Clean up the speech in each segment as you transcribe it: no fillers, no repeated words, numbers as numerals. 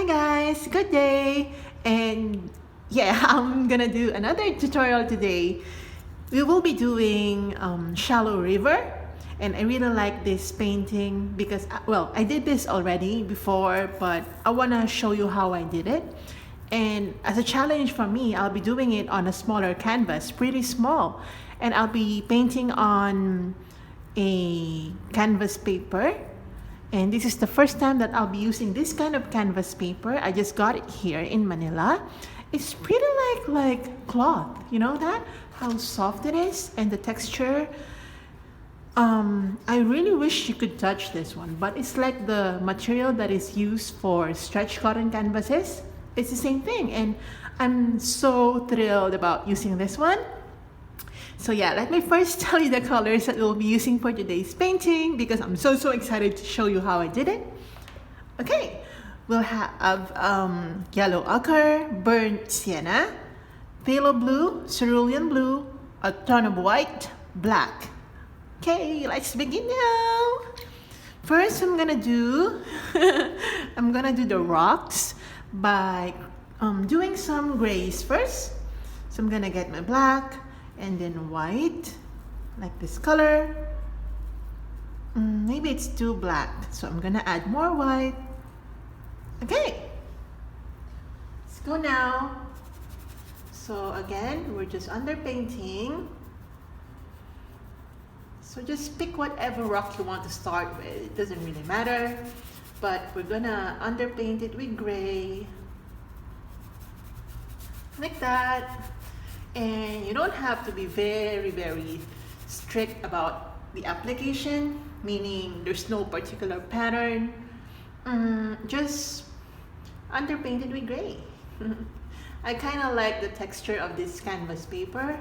Hi guys, good day. And yeah, I'm gonna do another tutorial today. We will be doing Shallow River, and I really like this painting because well, I did this already before, but I want to show you how I did it. And as a challenge for me, I'll be doing it on a smaller canvas, pretty small, and I'll be painting on a canvas paper. And this is the first time that I'll be using this kind of canvas paper. I just got it here in Manila. It's pretty like cloth, you know that? How soft it is and the texture. I really wish you could touch this one, but it's like the material that is used for stretch cotton canvases. It's the same thing, and I'm so thrilled about using this one. So yeah, let me first tell you the colors that we'll be using for today's painting because I'm so excited to show you how I did it. Okay, we'll have yellow ochre, burnt sienna, phthalo blue, cerulean blue, a ton of white, black. Okay, let's begin now. First, I'm gonna do the rocks by doing some grays first. So I'm gonna get my black and then white, like this color. Maybe it's too black, so I'm gonna add more white. Okay, let's go now. So again, we're just underpainting. So just pick whatever rock you want to start with. It doesn't really matter, but we're gonna underpaint it with gray, like that. And you don't have to be very strict about the application, meaning there's no particular pattern. Just underpaint it with gray. I kind of like the texture of this canvas paper.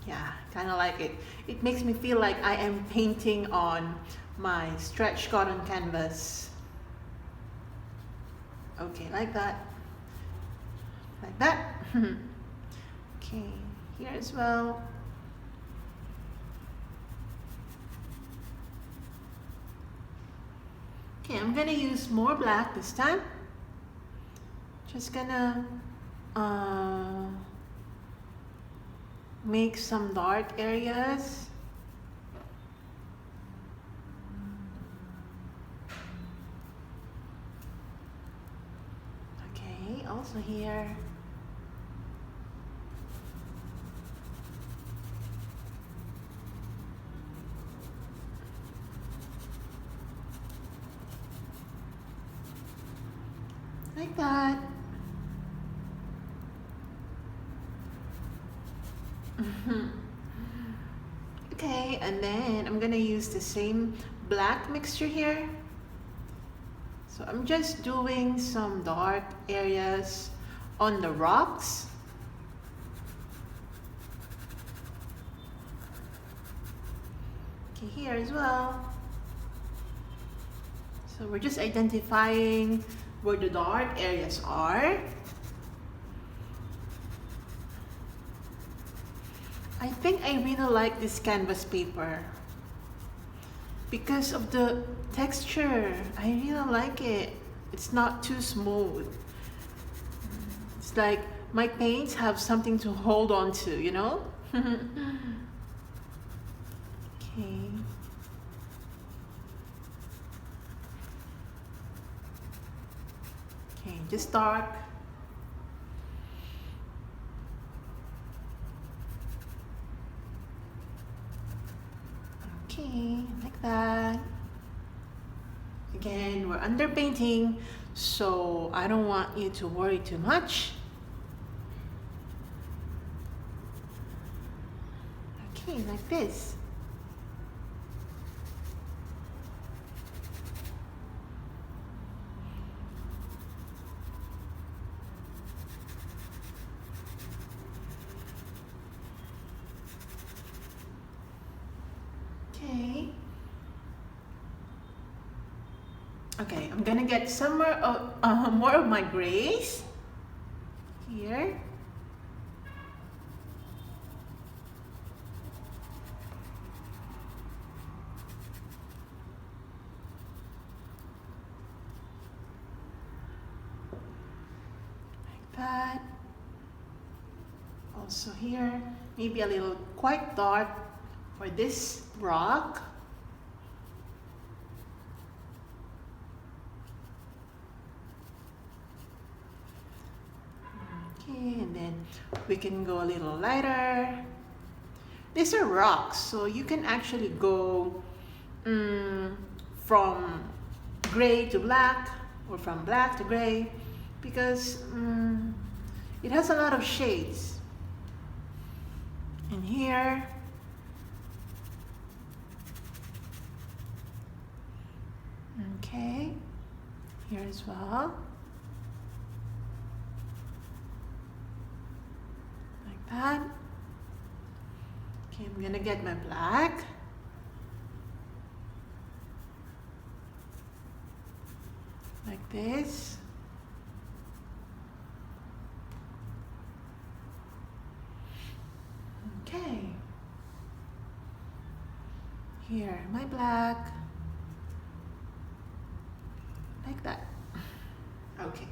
Yeah, kind of like it. It makes me feel like I am painting on my stretch cotton canvas. Okay, like that. Like that. Okay, here as well. Okay, I'm gonna use more black this time. Just gonna make some dark areas. Okay, also here. Like that. Okay, and then I'm gonna use the same black mixture here. So I'm just doing some dark areas on the rocks. Okay, here as well. So we're just identifying where the dark areas are. I think I really like this canvas paper because of the texture. I really like it. It's not too smooth. It's like my paints have something to hold on to, you know? Okay. Okay, just dark. Okay, like that. Again, we're underpainting, so I don't want you to worry too much. Okay, like this. Okay, I'm gonna get some more of my grays here. that. Also here, maybe a little quite dark for this rock. Okay, and then we can go a little lighter. These are rocks, so you can actually go from gray to black or from black to gray because it has a lot of shades. And here, okay, here as well, like that. Okay, I'm gonna get my black. Like this. Okay. Here, my black. Like that. Okay.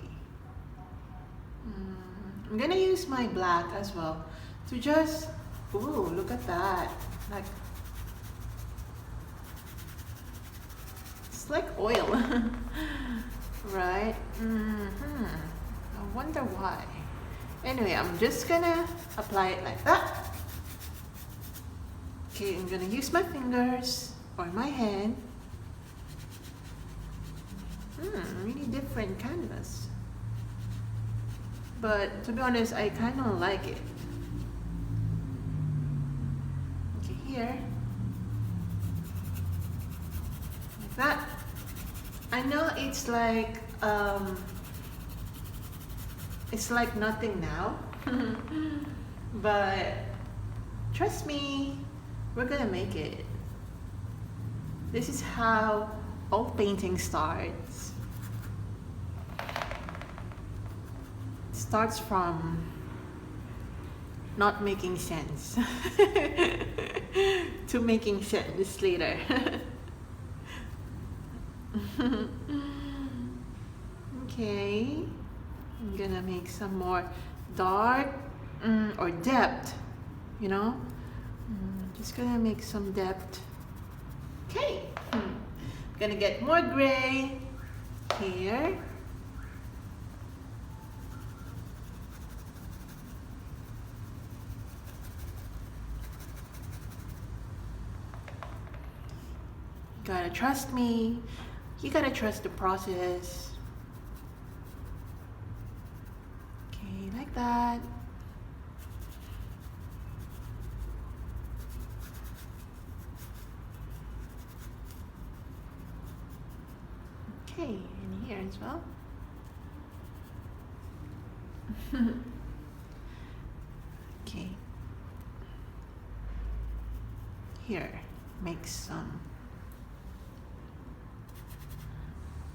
I'm gonna use my black as well to just, ooh, look at that. Like, it's like oil. Right? I wonder why. Anyway, I'm just gonna apply it like that. Okay, I'm gonna use my fingers or my hand. Really different canvas. But to be honest, I kind of like it. Okay, here. Like that. I know it's like nothing now, but trust me, we're gonna make it. This is how all painting starts. It starts from not making sense to making sense later. Okay, I'm gonna make some more dark or depth, you know. Just gonna make some depth. Okay, gonna get more gray here. You gotta trust me. You gotta trust the process. Okay, like that. Okay, and here as well. Okay. Here, make some.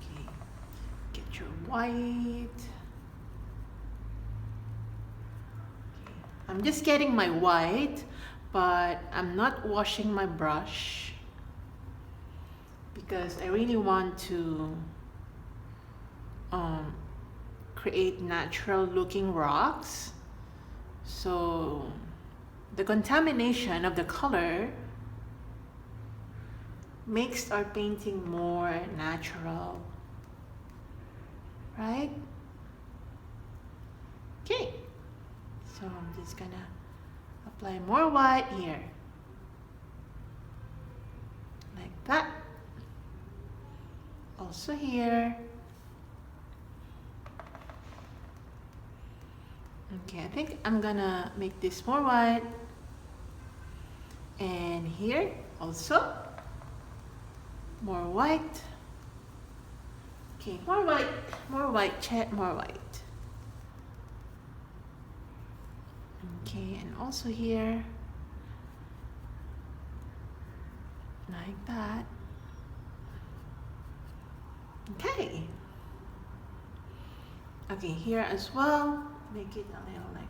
Okay, get your white. Okay. I'm just getting my white, but I'm not washing my brush because I really want to create natural looking rocks. So the contamination of the color makes our painting more natural, right? Okay, so I'm just gonna apply more white here, like that. Also here. Okay, I think I'm gonna make this more white. And here also more white. Okay, more white, more white, Chet, more white. Okay, and also here, like that. Okay. Okay, here as well, make it a little like.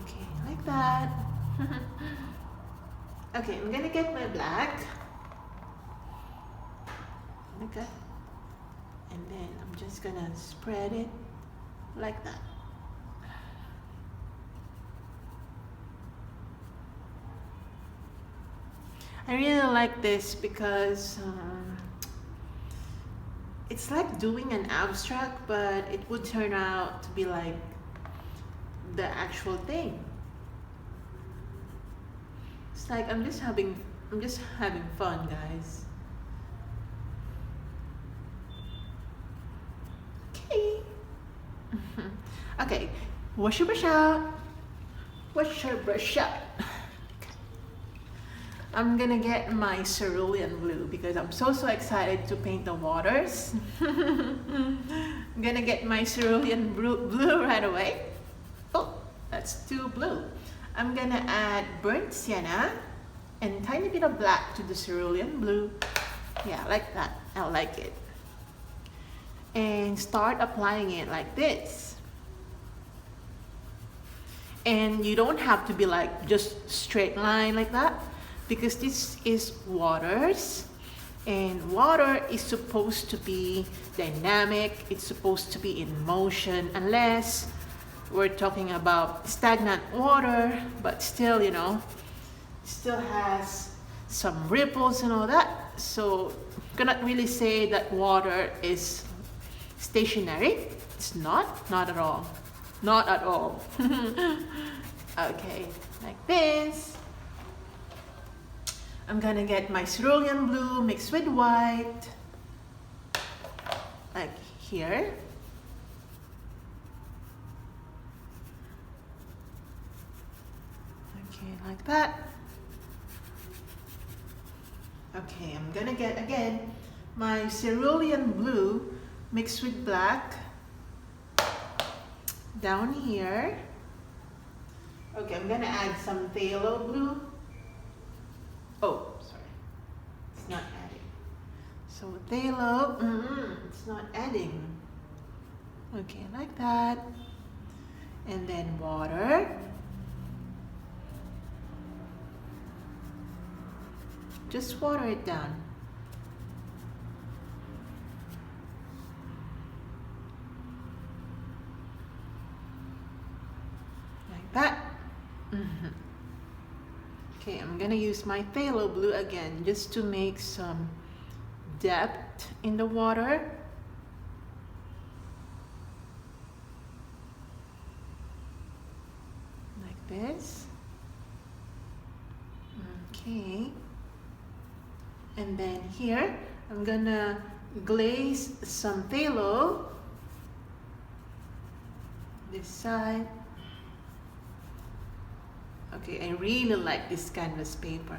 Okay, like that. Okay, I'm gonna get my black. Okay. And then I'm just gonna spread it like that. I really like this because it's like doing an abstract, but it would turn out to be like the actual thing. It's like I'm just having fun, guys. Okay. Okay, wash your brush out. Wash your brush out. I'm gonna get my cerulean blue because I'm so excited to paint the waters. I'm gonna get my cerulean blue right away. Oh, that's too blue. I'm gonna add burnt sienna and tiny bit of black to the cerulean blue. Yeah, like that. I like it. And start applying it like this. And you don't have to be like just straight line like that, because this is waters, and water is supposed to be dynamic, it's supposed to be in motion, unless we're talking about stagnant water, but still, you know, still has some ripples and all that. So cannot really say that water is stationary. It's not at all. Not at all. Okay, like this. I'm gonna get my cerulean blue mixed with white, like here. Okay, like that. Okay, I'm gonna get again my cerulean blue mixed with black down here. Okay, I'm gonna add some phthalo blue. Oh, sorry, it's not adding. So phthalo, it's not adding. Okay, like that. And then water. Just water it down. Like that. Okay, I'm gonna use my phthalo blue again just to make some depth in the water. Like this. Okay. And then here, I'm gonna glaze some phthalo this side. Okay, I really like this canvas paper.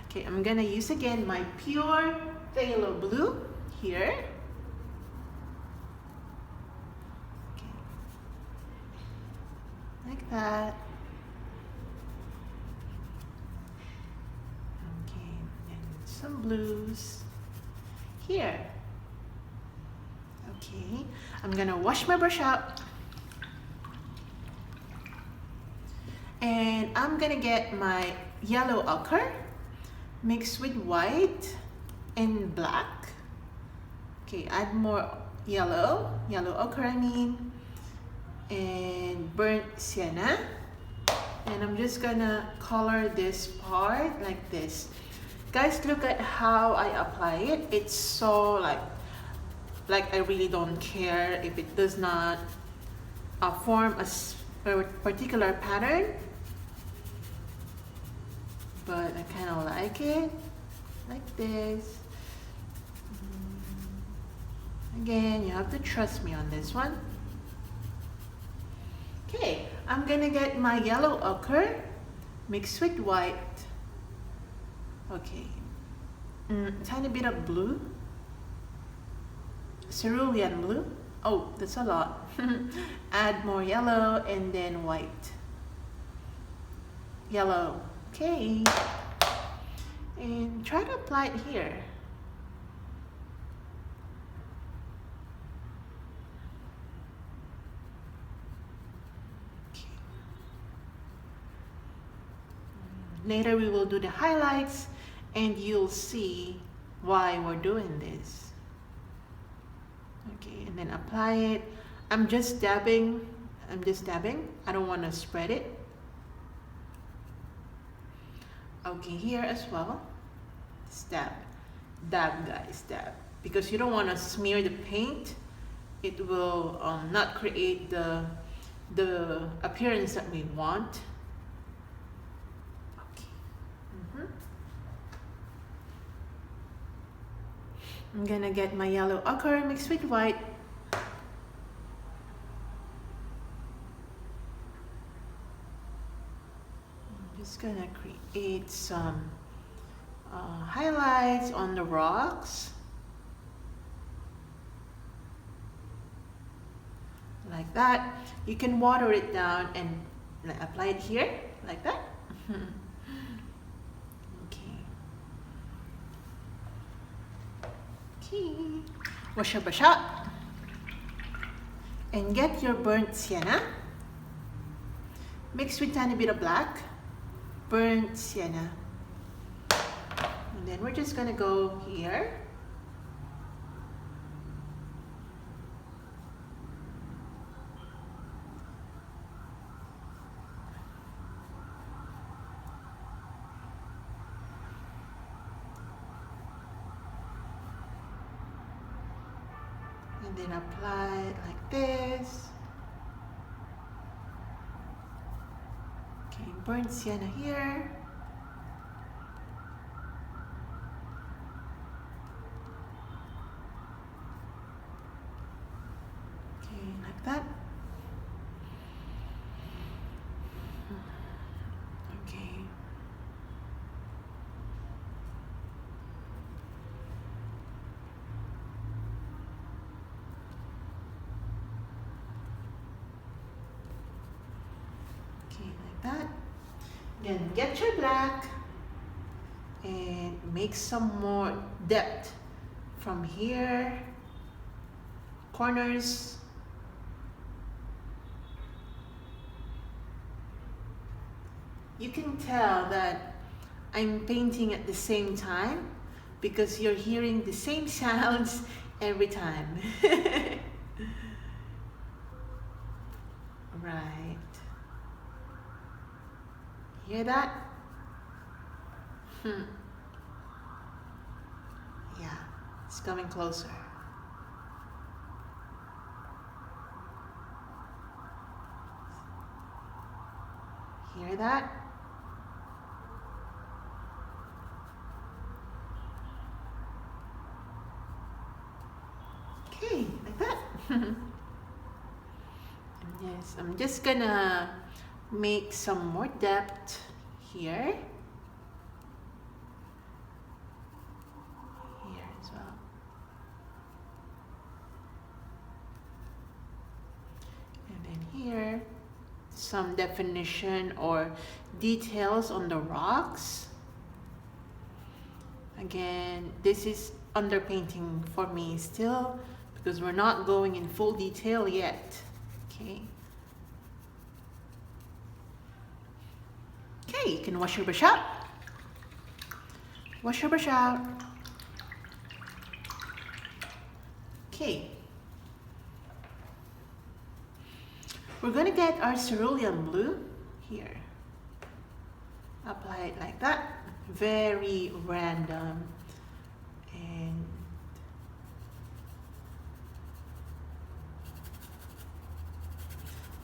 Okay, I'm gonna use again my pure phthalo blue here. Okay, like that. Okay, and some blues here. Okay, I'm gonna wash my brush out. And I'm gonna get my yellow ochre mixed with white and black. Okay, add more yellow ochre I mean, and burnt sienna. And I'm just gonna color this part like this. Guys, look at how I apply it. It's so like I really don't care if it does not form a particular pattern, but I kind of like it like this. Again, you have to trust me on this one. Okay, I'm gonna get my yellow ochre mixed with white. Okay, tiny bit of blue, cerulean blue. Oh, that's a lot. Add more yellow and then white. Yellow. Okay. And try to apply it here. Okay. later we will do the highlights and you'll see why we're doing this. Okay, and then apply it. I'm just dabbing. I don't want to spread it. Okay, here as well. Dab, guys, dab. Because you don't want to smear the paint. It will not create the appearance that we want. Okay. I'm gonna get my yellow ochre mixed with white. I'm just gonna create some highlights on the rocks. Like that. You can water it down and apply it here, like that. Okay. Wash your brush out. And get your burnt sienna. Mix with a tiny bit of black. Burnt sienna. And then we're just gonna go here. And then apply it like this. Okay, burnt sienna here. Okay, like that. Okay. That. Then get your black and make some more depth from here, corners. You can tell that I'm painting at the same time because you're hearing the same sounds every time. Right. Hear that? Yeah, it's coming closer. Hear that? Okay, like that. Yes, I'm just gonna make some more depth here. Here as well. And then here, some definition or details on the rocks. Again, this is underpainting for me still because we're not going in full detail yet. Okay. Okay, you can wash your brush out. Wash your brush out. Okay. We're going to get our cerulean blue here. Apply it like that. Very random. And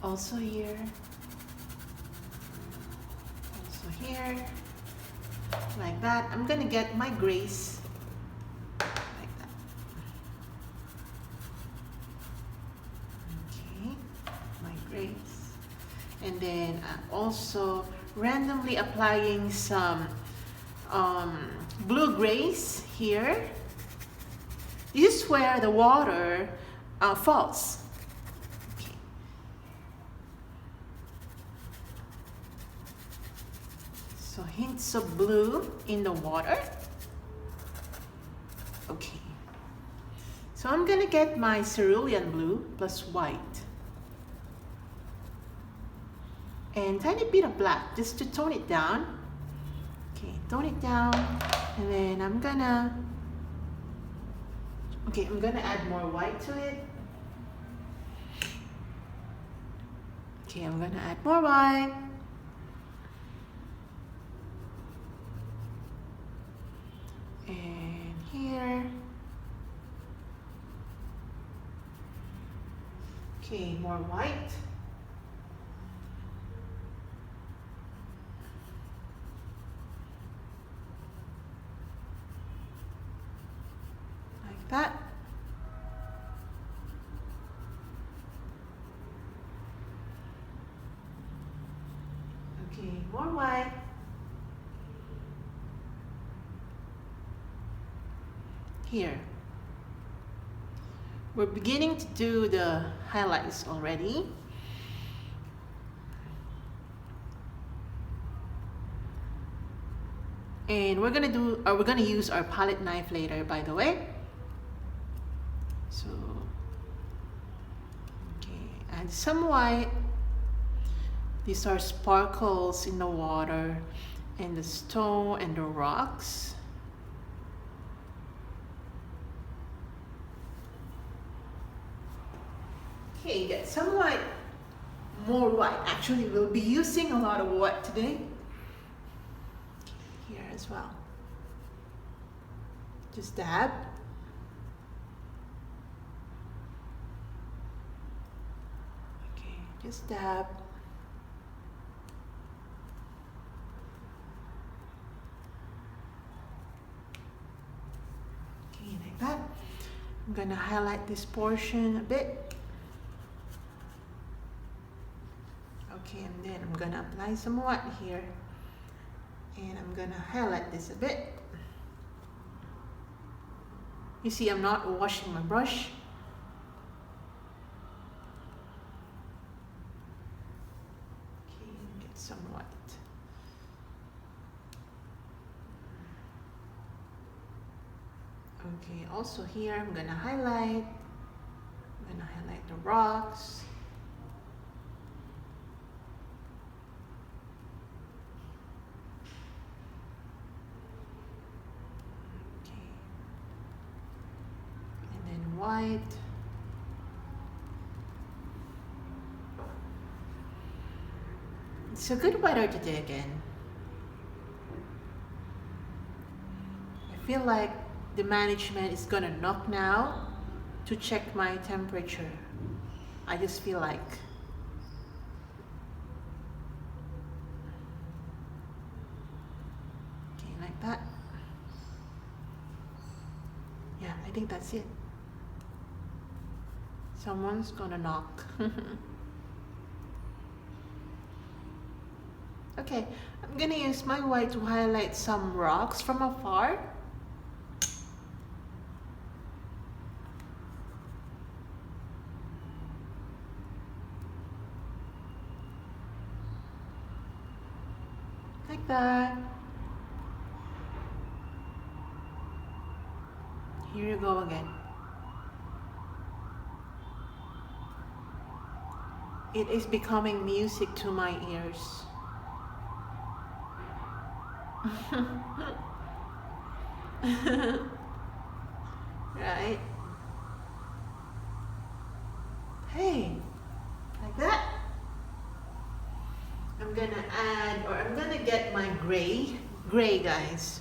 also here. Here, like that. I'm gonna get my grace like that. Okay, my grace. And then I'm also randomly applying some blue grace here. This is where the water falls. So hints of blue in the water. Okay. So I'm gonna get my cerulean blue plus white. And tiny bit of black just to tone it down. Okay, tone it down, and then I'm gonna add more white to it. Okay, I'm gonna add more white. And here. Okay, more white. Like that. Okay, more white. Here. We're beginning to do the highlights already. And we're gonna use our palette knife later, by the way. So, okay, add some white. These are sparkles in the water and the stone and the rocks. Okay, get some white, more white. Actually, we'll be using a lot of white today. Here as well. Just dab. Okay, just dab. Okay, like that. I'm gonna highlight this portion a bit. Okay, and then I'm gonna apply some white here, and I'm gonna highlight this a bit. You see, I'm not washing my brush. Okay, get some white. Okay, also here I'm gonna highlight. I'm gonna highlight the rocks. White. It's a good weather today again. I feel like the management is gonna knock now to check my temperature. I just feel like. Okay, like that. Yeah, I think that's it. Someone's gonna knock. Okay, I'm gonna use my white to highlight some rocks from afar. Like that. Here you go again. It is becoming music to my ears. Right? Hey, like that. I'm gonna get my gray, guys.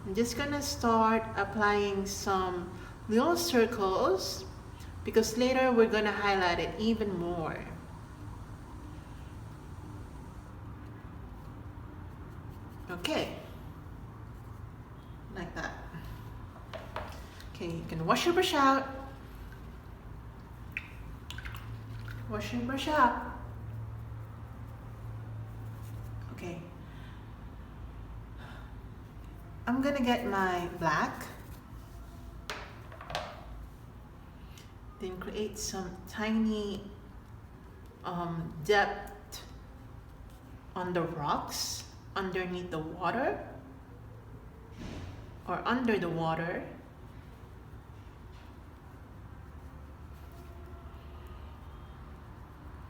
I'm just gonna start applying some little circles because later we're gonna highlight it even more. Okay, like that. Okay, you can wash your brush out. Wash your brush out. Okay. I'm gonna get my black. Then create some tiny depth on the rocks underneath the water or under the water.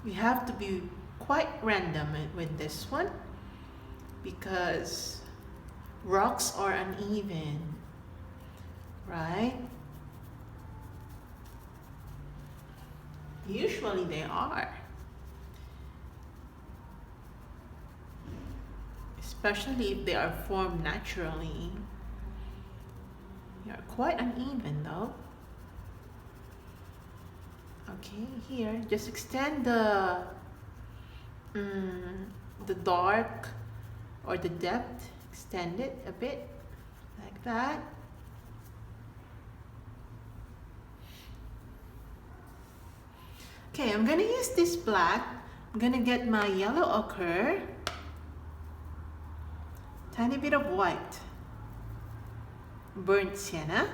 We have to be quite random with this one because rocks are uneven, right? Usually they are. Especially if they are formed naturally. They are quite uneven though. Okay, here, just extend the dark or the depth, extend it a bit, like that. Okay, I'm gonna use this black. I'm gonna get my yellow ochre, tiny bit of white, burnt sienna,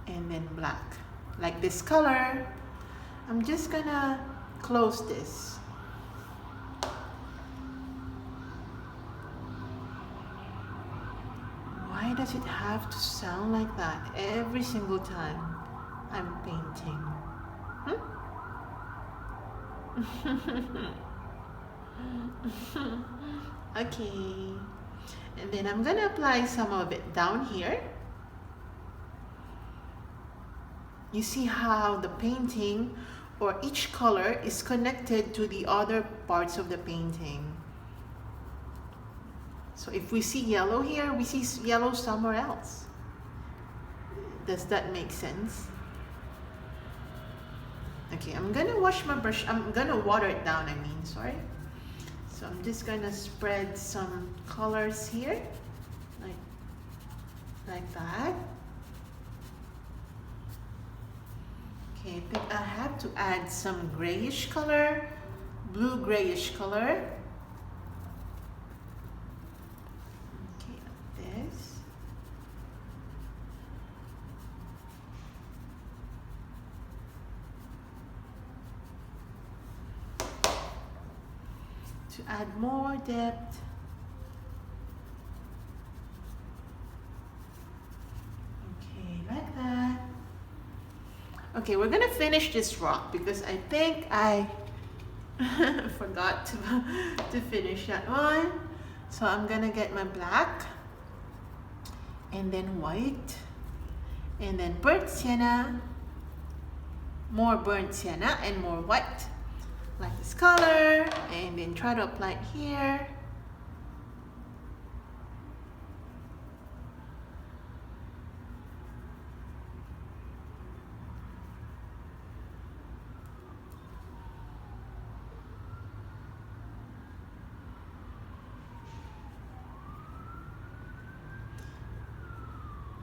and then black. Like this color, I'm just gonna close this. Why does it have to sound like that every single time I'm painting? Okay, and then I'm gonna apply some of it down here. You see how the painting or each color is connected to the other parts of the painting. So if we see yellow here, we see yellow somewhere else. Does that make sense? Okay, I'm gonna wash my brush. I'm gonna water it down, sorry. So I'm just gonna spread some colors here, like that. Okay, I think I have to add some grayish color, blue grayish color. Okay, like this. To add more depth. Okay, like that. Okay, we're gonna finish this rock because I think I forgot to finish that one. So I'm gonna get my black and then white and then burnt sienna, more burnt sienna and more white, like this color, and then try to apply it here.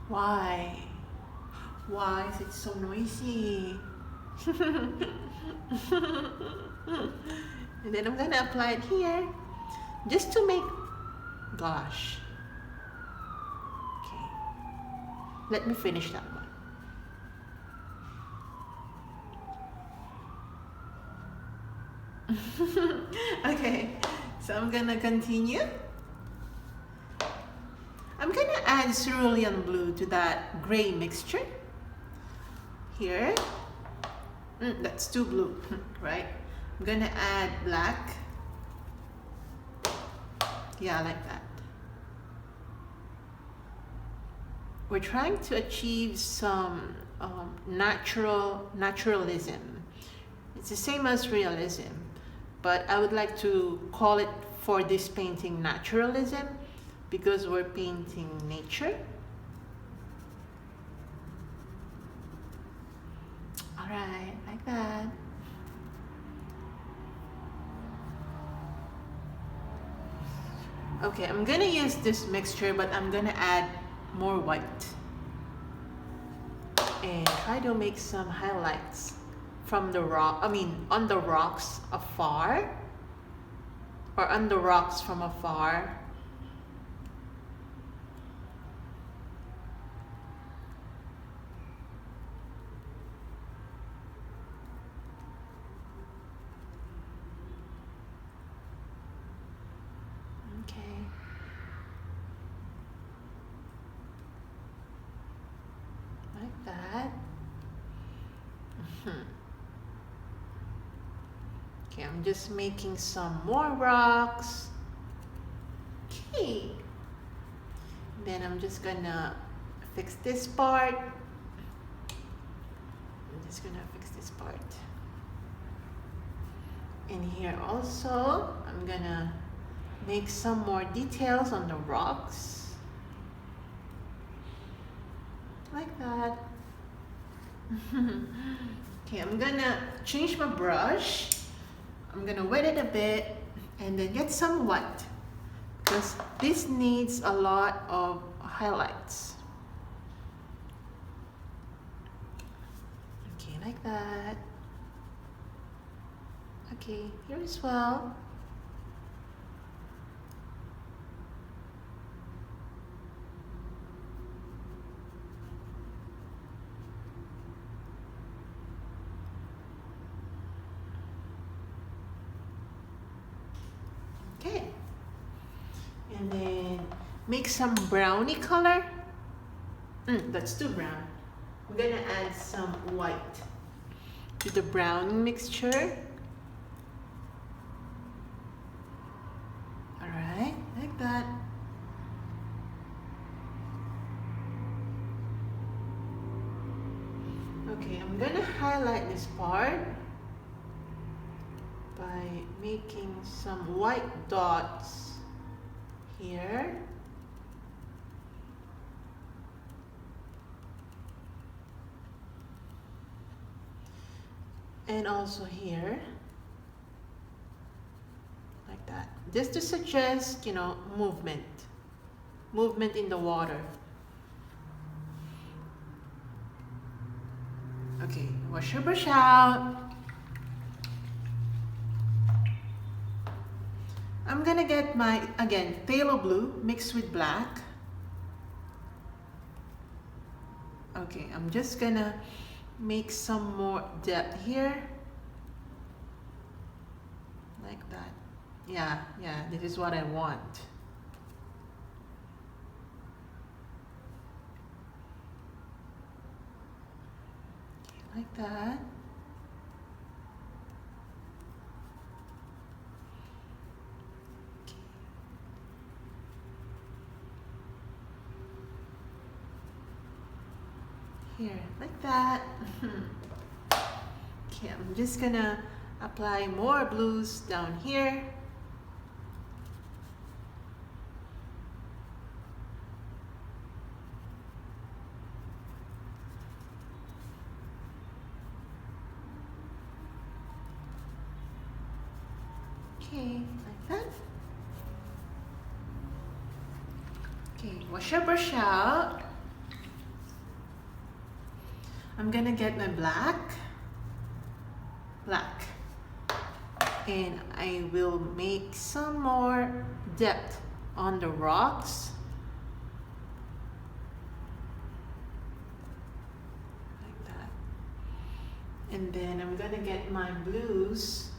Why? Why is it so noisy? And then I'm gonna apply it here just to make, gosh. Okay, let me finish that one. Okay, so I'm gonna continue. I'm gonna add cerulean blue to that gray mixture here. That's too blue, right? I'm gonna add black. Yeah, like that. We're trying to achieve some naturalism. It's the same as realism, but I would like to call it for this painting naturalism because we're painting nature. All right, like that. Okay, I'm gonna use this mixture, but I'm gonna add more white and try to make some highlights from the rock, on the rocks afar, or on the rocks from afar. Like that. Okay, I'm just making some more rocks. Okay, then I'm just gonna fix this part. I'm just gonna fix this part. And here also, I'm gonna make some more details on the rocks. Like that. Okay, I'm gonna change my brush. I'm gonna wet it a bit and then get some white, because this needs a lot of highlights. Okay, like that. Okay, here as well. Okay, and then make some brownie color. That's too brown. I'm gonna add some white to the brown mixture. Alright, like that. Okay, I'm gonna highlight this part by making some white dots here. And also here. Like that. Just to suggest, you know, movement. Movement in the water. Okay, wash your brush out. I'm gonna get my, again, phthalo blue mixed with black. Okay, I'm just gonna make some more depth here. Like that. Yeah, this is what I want. Okay, like that. Here, like that. Okay, I'm just gonna apply more blues down here. Okay, like that. Okay, wash your brush out. I'm gonna get my black, and I will make some more depth on the rocks. Like that. And then I'm gonna get my blues.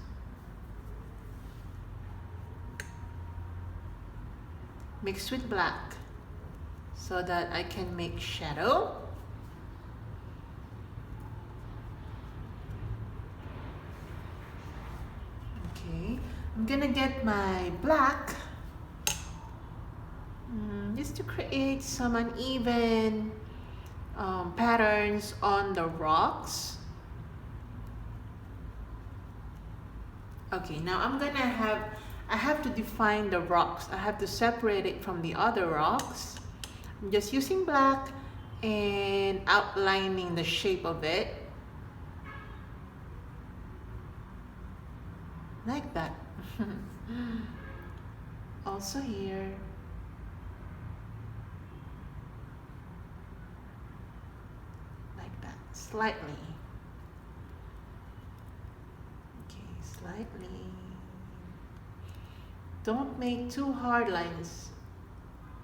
Mixed with black so that I can make shadow. Okay, I'm gonna get my black just to create some uneven patterns on the rocks. Okay, now I have to define the rocks. I have to separate it from the other rocks. I'm just using black and outlining the shape of it. Like that. Also here. Like that, slightly. Okay, slightly. Don't make too hard lines.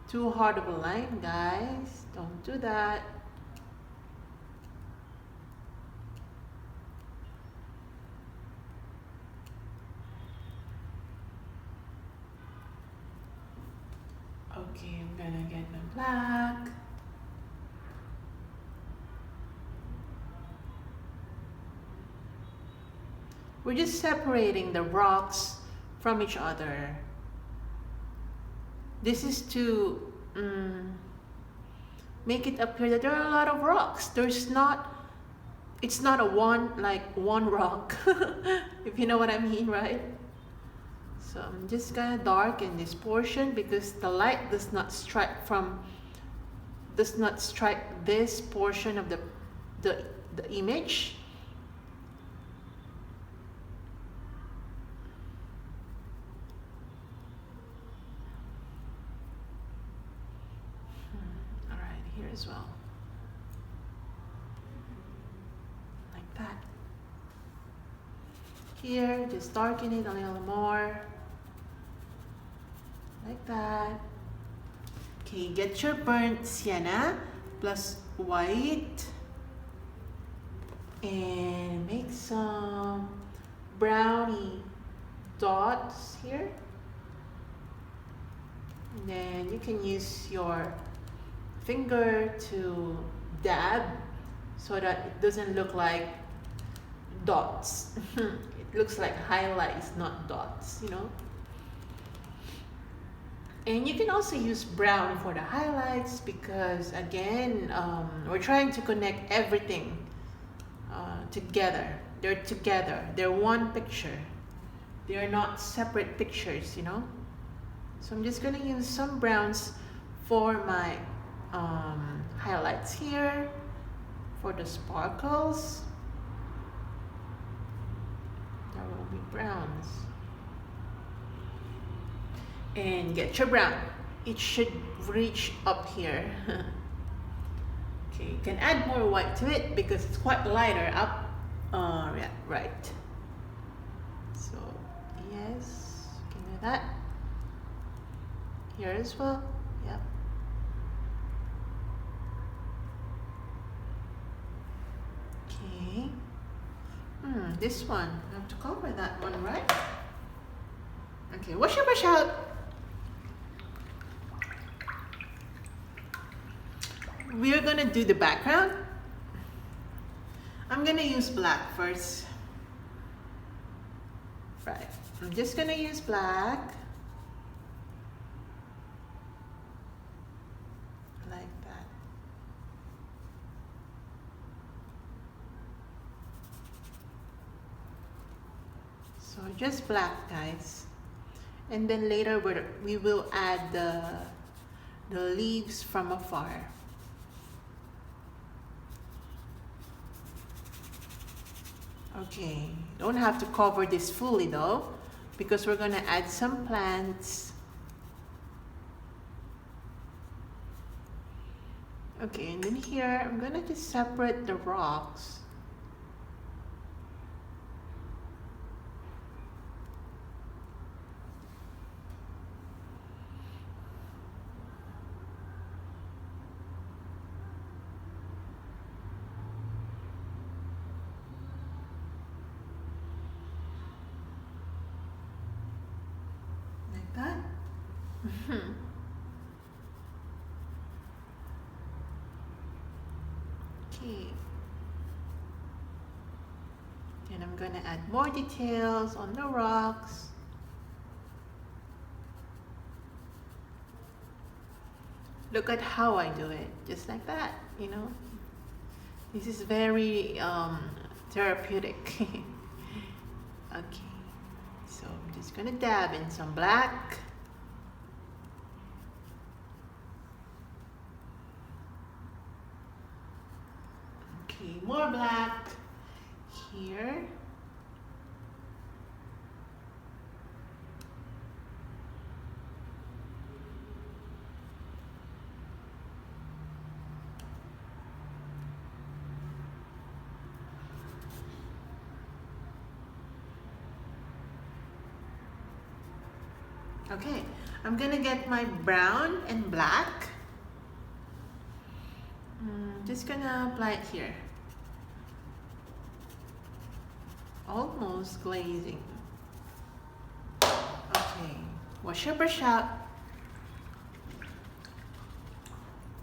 Too hard of a line, guys. Don't do that. Okay, I'm gonna get my black. We're just separating the rocks from each other. This is to make it appear that there are a lot of rocks. It's not a one rock, if you know what I mean, right? So I'm just gonna darken this portion because the light does not strike this portion of the image. All right, here as well. Like that. Here, just darken it a little more. Like that. Okay, get your burnt sienna plus white and make some brownie dots here. And then you can use your finger to dab so that it doesn't look like dots. It looks like highlights, not dots, you know. And you can also use brown for the highlights because again, we're trying to connect everything together. They're together. They're one picture. They're not separate pictures, you know. So I'm just gonna use some browns for my highlights here, for the sparkles. There will be browns. And get your brown. It should reach up here. Okay, you can add more white to it because it's quite lighter up. Yeah, right. So yes, you can do that. Here as well. Yep. Okay. This one. I have to cover that one, right? Okay, wash your brush out. We're gonna do the background. I'm gonna use black first. Right. I'm just gonna use black. Like that. So just black, guys. And then later we will add the leaves from afar. Okay, don't have to cover this fully though, because we're gonna add some plants. Okay, and then here, I'm gonna just separate the rocks. That. Okay. And I'm gonna add more details on the rocks. Look at how I do it, just like that, you know. This is very therapeutic. Okay. So I'm just gonna dab in some black. Okay, more black here. Okay, I'm gonna get my brown and black. Just gonna apply it here. Almost glazing. Okay, wash your brush out.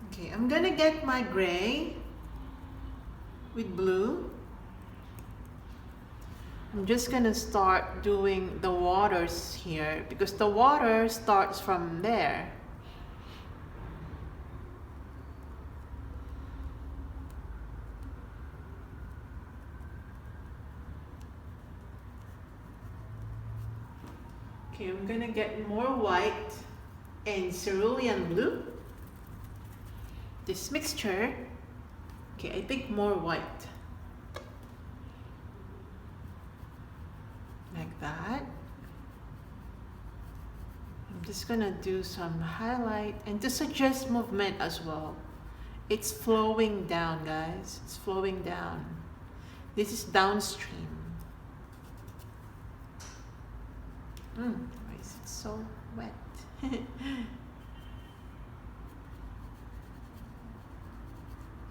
Okay, I'm gonna get my gray with blue. I'm just gonna start doing the waters here because the water starts from there. Okay, I'm gonna get more white and cerulean blue. This mixture, okay, I think more white. Like that. I'm just gonna do some highlight and to suggest movement as well. It's flowing down, guys. It's flowing down. This is downstream. Why is it so wet?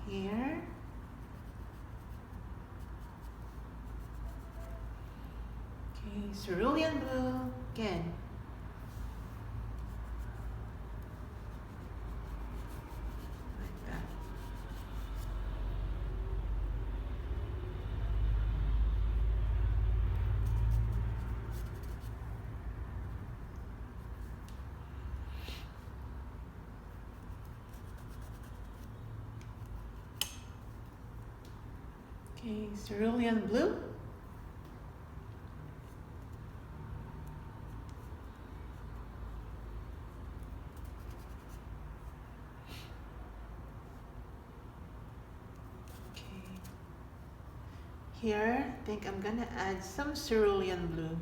Here. Okay, cerulean blue again. Like that. Okay, cerulean blue. Here, I think I'm gonna add some cerulean blue.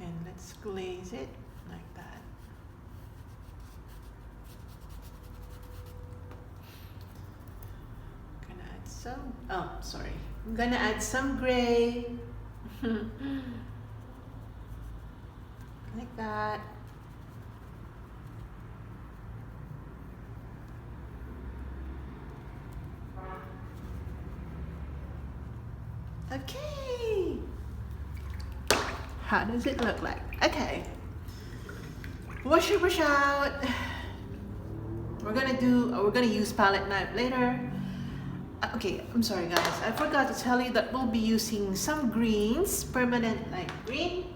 And let's glaze it like that. I'm gonna add some, oh, sorry. I'm gonna add some gray. Like that. Okay. How does it look like? Okay. Wash it, wash out. We're gonna use palette knife later. Okay, I'm sorry guys. I forgot to tell you that we'll be using some greens, permanent light green.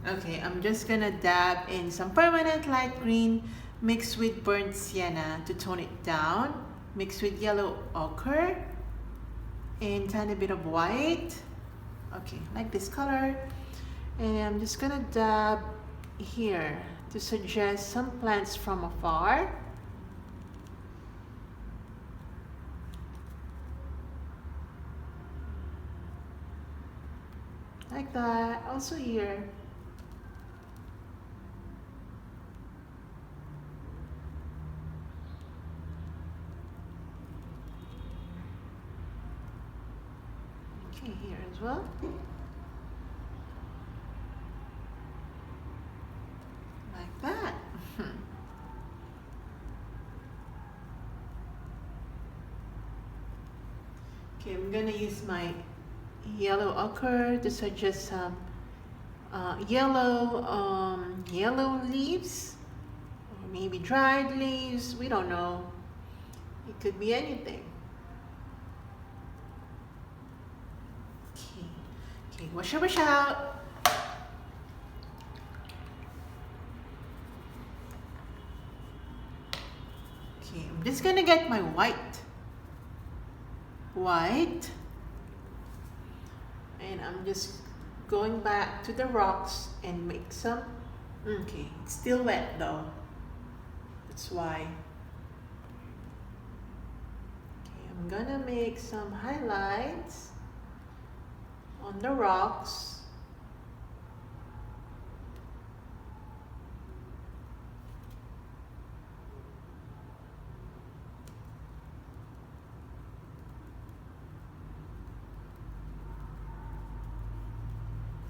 Okay, I'm just gonna dab in some permanent light green mixed with burnt sienna to tone it down. Mixed with yellow ochre and tiny bit of white. Okay, like this color. And I'm just gonna dab here to suggest some plants from afar. Like that. Also here. Okay, here as well. Like that. Okay, I'm gonna use my yellow ochre to suggest some yellow leaves, or maybe dried leaves. We don't know. It could be anything. Okay, wash it, wash out. Okay, I'm just gonna get my white. And I'm just going back to the rocks and make some. Okay, it's still wet though. That's why. Okay, I'm gonna make some highlights on the rocks.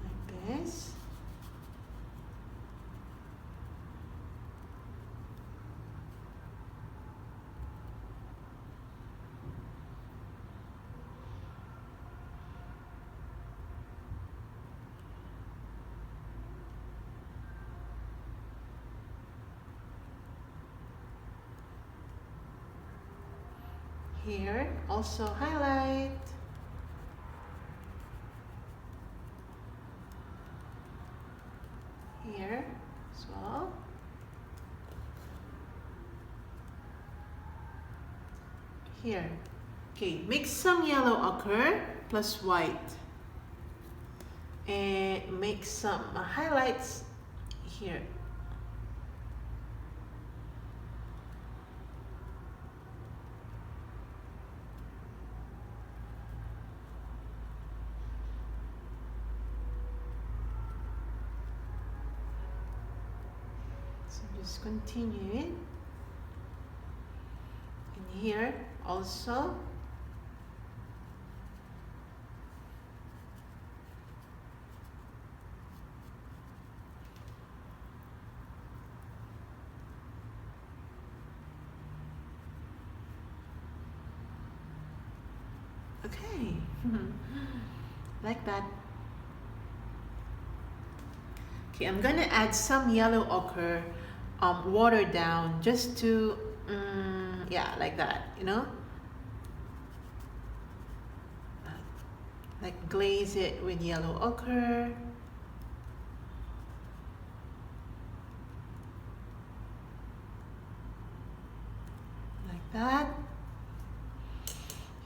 Like this. Here, also highlight. Here as well. here. Okay, mix some yellow ochre plus white and make some highlights here. So just continue it. And here also. Okay, like that. Okay, I'm gonna add some yellow ochre, watered down, just to, yeah, like that, you know? Like glaze it with yellow ochre. Like that.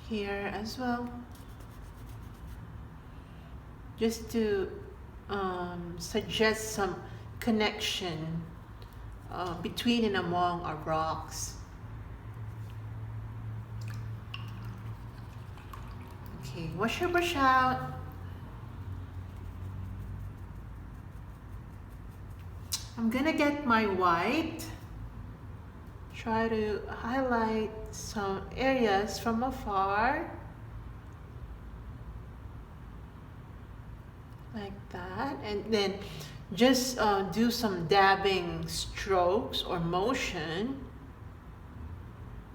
Here as well, just to suggest some connection between and among our rocks. Okay, wash your brush out. I'm gonna get my white. Try to highlight some areas from afar, like that, and then just do some dabbing strokes or motion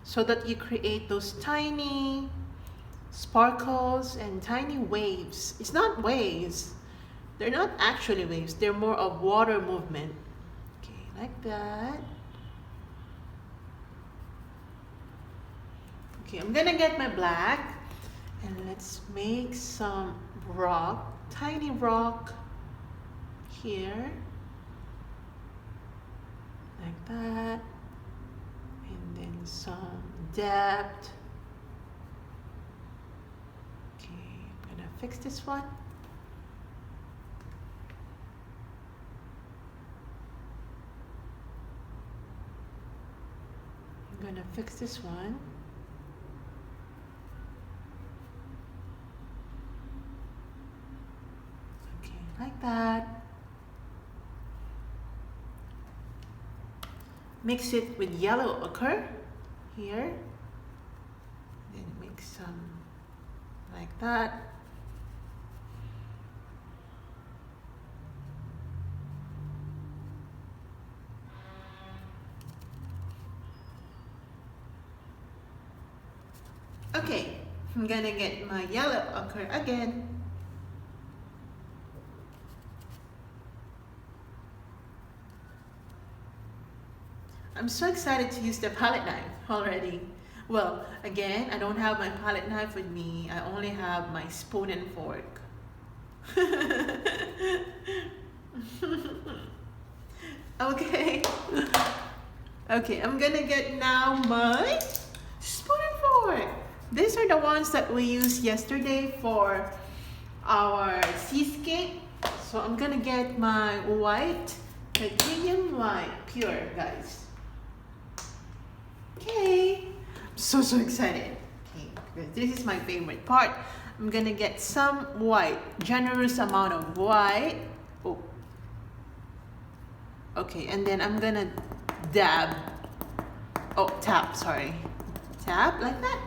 so that you create those tiny sparkles and tiny waves. It's not waves, they're not actually waves, they're more of water movement. Okay, like that. Okay, I'm gonna get my black and let's make some rock, tiny rock here, like that, and then some depth. Okay, I'm gonna fix this one. I'm gonna fix this one. Like that. Mix it with yellow ochre here. Then mix some like that. Okay, I'm gonna get my yellow ochre again. I'm so excited to use the palette knife already. Well, again, I don't have my palette knife with me. I only have my spoon and fork. Okay. Okay, I'm gonna get now my spoon and fork. These are the ones that we used yesterday for our seascape. So I'm gonna get my white, titanium white, pure, guys. Okay, I'm so excited. Okay, because this is my favorite part. I'm gonna get some white, generous amount of white. Oh, okay, and then I'm gonna dab. Oh, tap, sorry. Tap like that.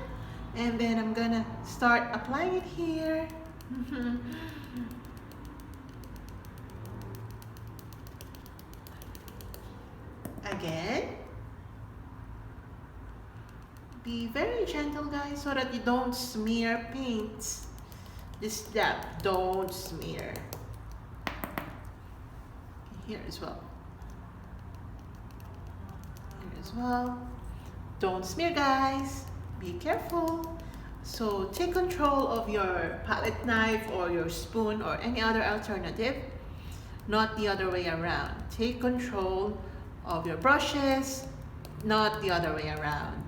And then I'm gonna start applying it here. Again. Be very gentle, guys, so that you don't smear paint. Just dab, don't smear. Here as well. Here as well. Don't smear, guys. Be careful. So take control of your palette knife or your spoon or any other alternative, not the other way around. Take control of your brushes, not the other way around.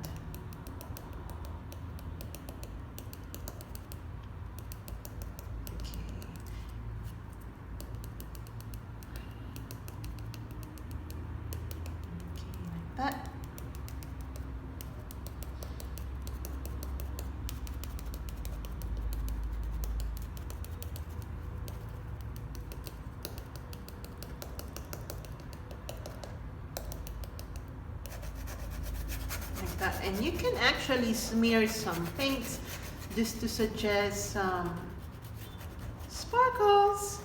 like that. And you can actually smear some paints just to suggest some sparkles.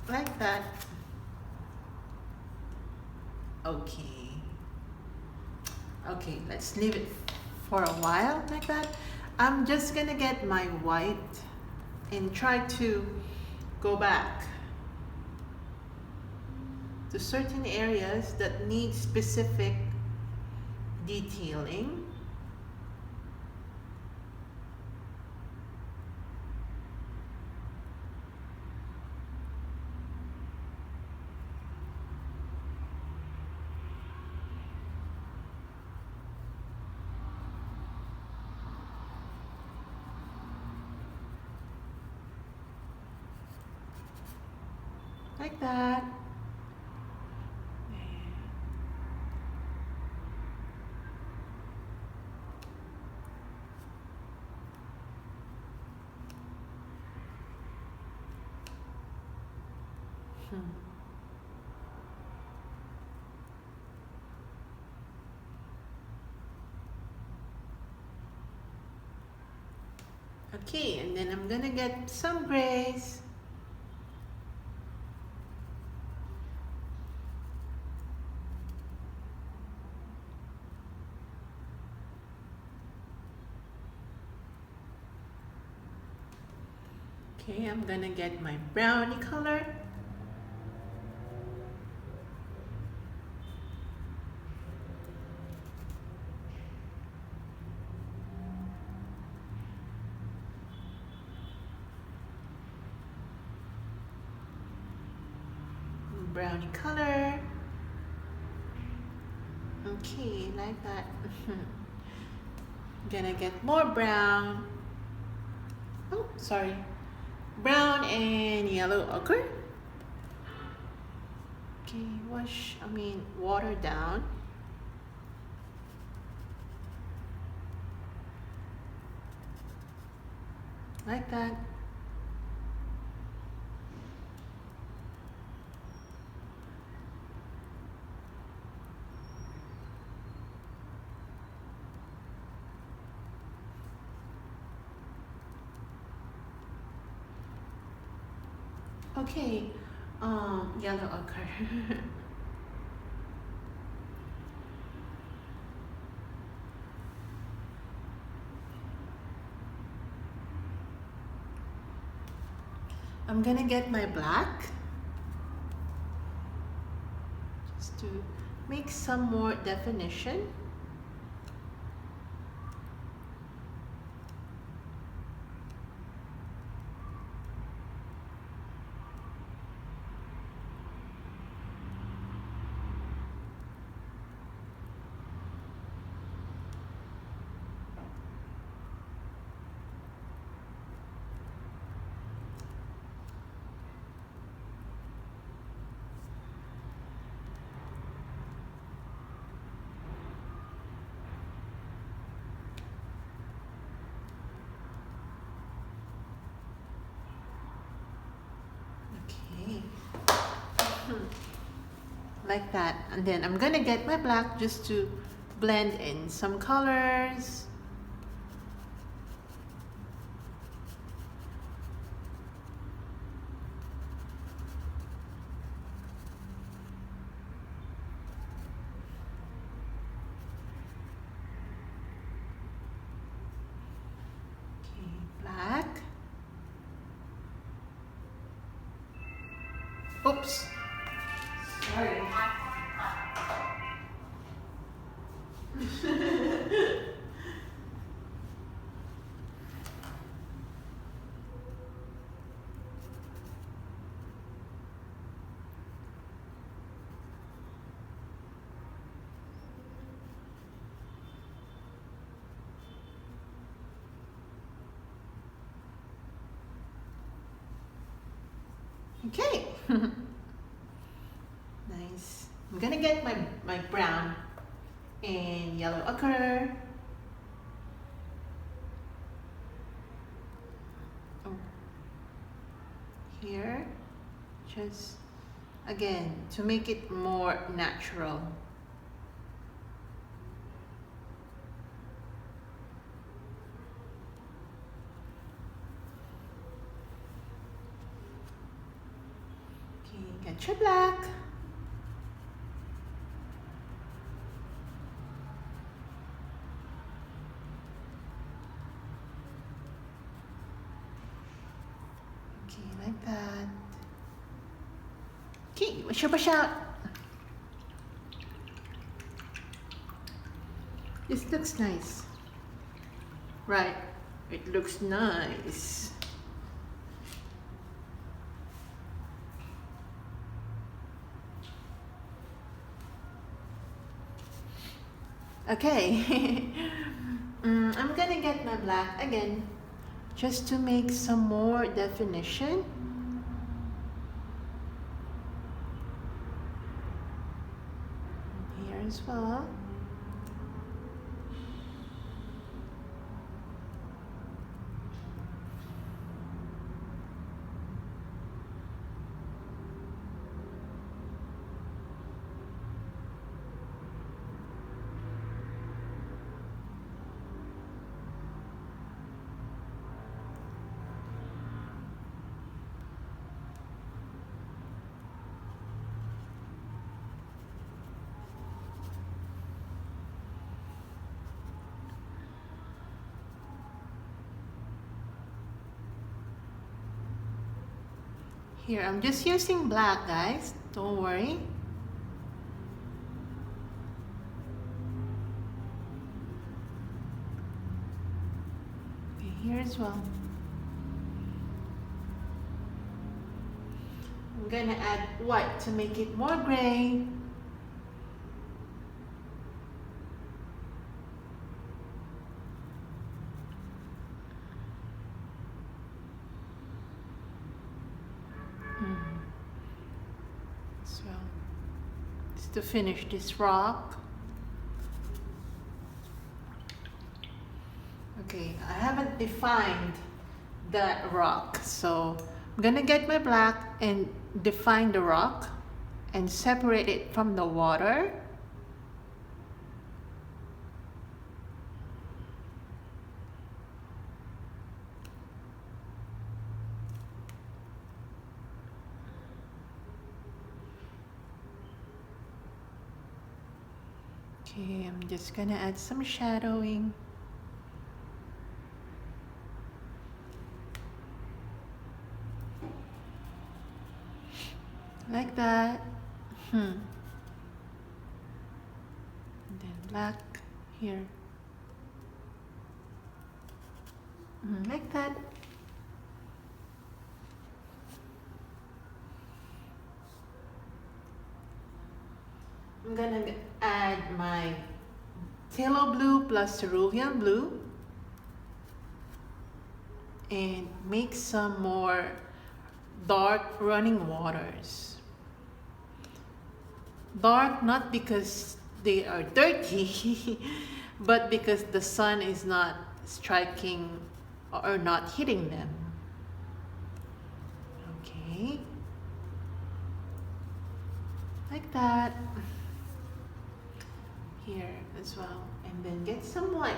Like that. Okay. Okay, let's leave it for a while like that. I'm just gonna get my white and try to go back to certain areas that need specific detailing. Like that. Okay, and then I'm gonna get some grays. Okay, I'm gonna get my brownie color. Brownie color. Okay, like that. Gonna get more brown. Oh, sorry. Brown and yellow ochre. Okay, water down. Like that. Okay, yellow ochre. I'm gonna get my black just to make some more definition. Like that, and then I'm gonna get my black just to blend in some colors. Okay, black. Oops. Sorry. Okay. Nice. I'm gonna get my brown and yellow ochre. Oh. Here, just again to make it more natural. Okay, get your black. Okay, like that. Okay, brush out. This looks nice. Right, it looks nice. Okay, I'm gonna get my black again just to make some more definition. Here as well. Here, I'm just using black, guys. Don't worry. Okay, here as well. I'm gonna add white to make it more gray. To finish this rock. Okay, I haven't defined that rock, so I'm gonna get my black and define the rock and separate it from the water. Okay, I'm just gonna add some shadowing. Like that. And then black here. Like that. I'm gonna add my phthalo blue plus cerulean blue and make some more dark running waters. Dark not because they are dirty, but because the sun is not striking or not hitting them. Okay, like that. Here as well, and then get some white.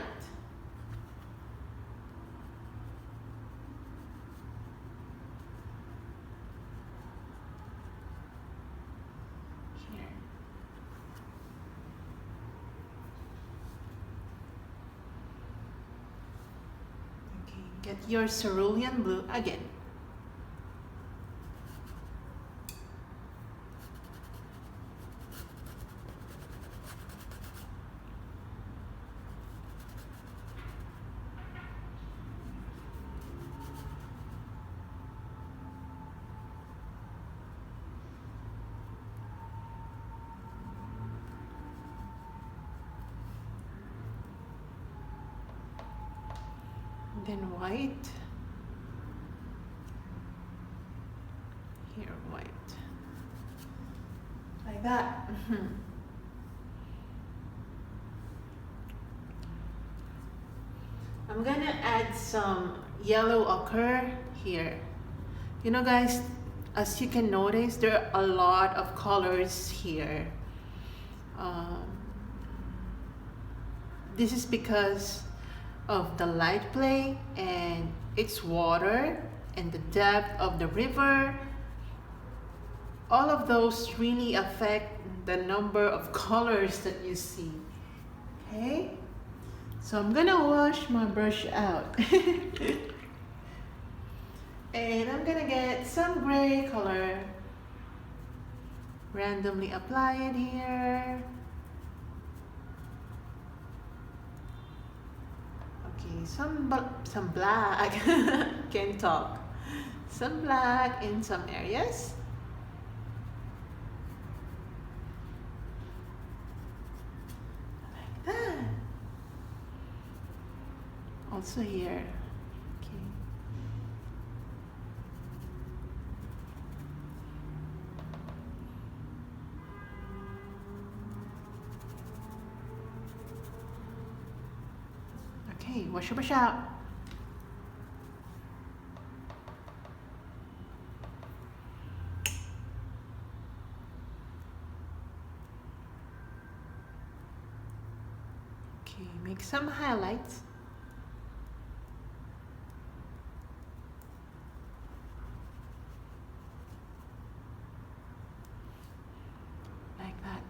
Here. Okay, get your cerulean blue again. Then white. Here, white. Like that. I'm gonna add some yellow ochre here. You know, guys, as you can notice, there are a lot of colors here. This is because of the light play and its water and the depth of the river all of those really affect the number of colors that you see. Okay, so I'm gonna wash my brush out. And I'm gonna get some gray color, randomly apply it here. Okay, some black, can't talk. Some black in some areas. Like that. Also here. Okay. Okay, wash your brush out. Okay, make some highlights. Like that.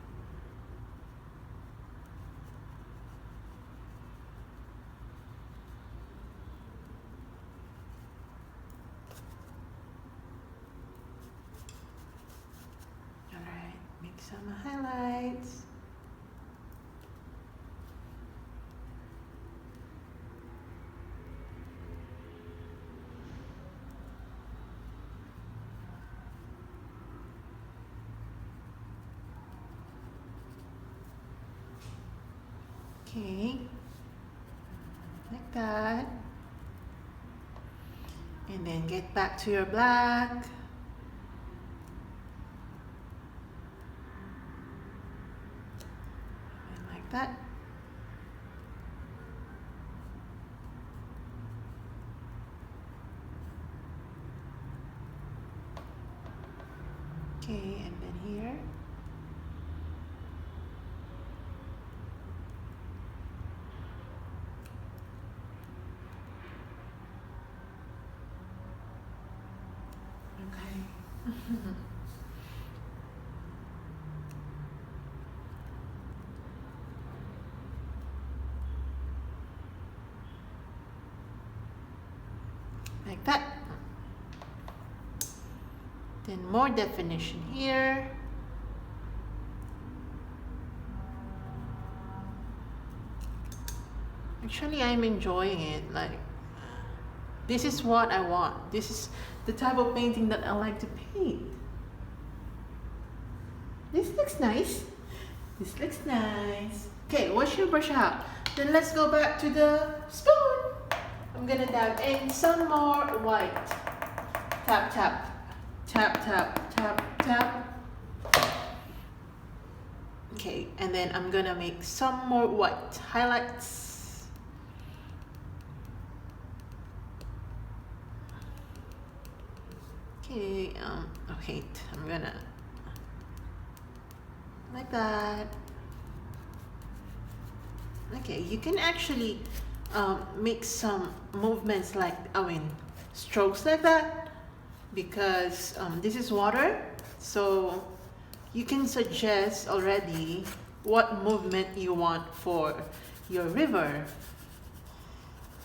Alright, make some highlights. Okay, like that. And then get back to your black. And like that. Okay, and then here. Okay. Like that. Then more definition here. Actually, I'm enjoying it. Like, this is what I want. This is the type of painting that I like to paint. This looks nice. This looks nice. Okay, wash your brush out. Then let's go back to the spoon. I'm gonna dab in some more white. Tap, tap. Tap, tap, tap, tap. Okay, and then I'm gonna make some more white highlights. Okay, okay, I'm gonna like that. Okay, you can actually make some movements like, strokes like that, because this is water, so you can suggest already what movement you want for your river.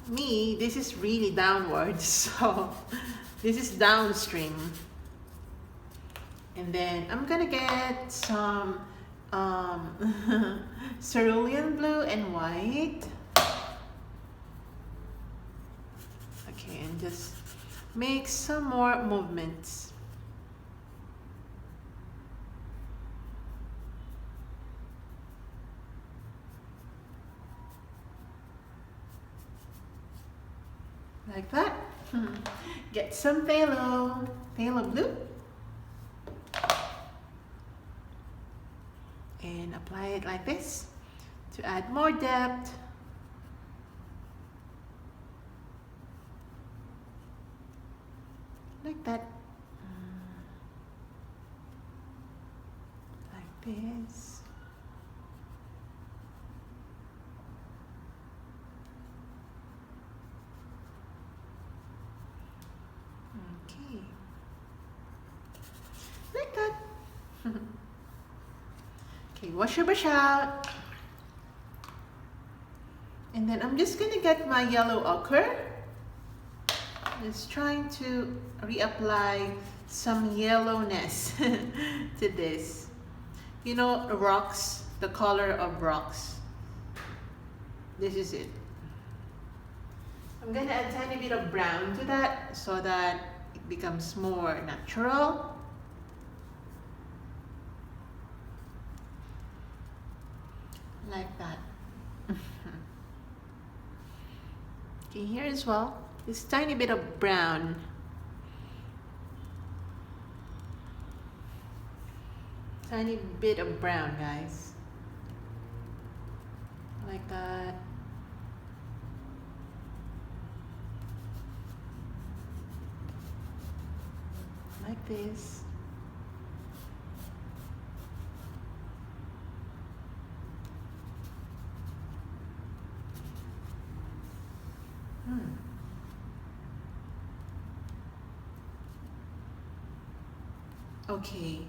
Me, this is really downwards, so this is downstream. And then I'm gonna get some cerulean blue and white. Okay, and just make some more movements. Like that. Get some phthalo blue. And apply it like this to add more depth. Like that. Like this. Okay. Like that. Okay, wash your brush out. And then I'm just gonna get my yellow ochre. Just trying to reapply some yellowness to this. You know, rocks, the color of rocks. This is it. I'm gonna add a tiny bit of brown to that so that it becomes more natural. Like that. Okay, here as well, this tiny bit of brown. Tiny bit of brown, guys. Like that. Like this. Okay.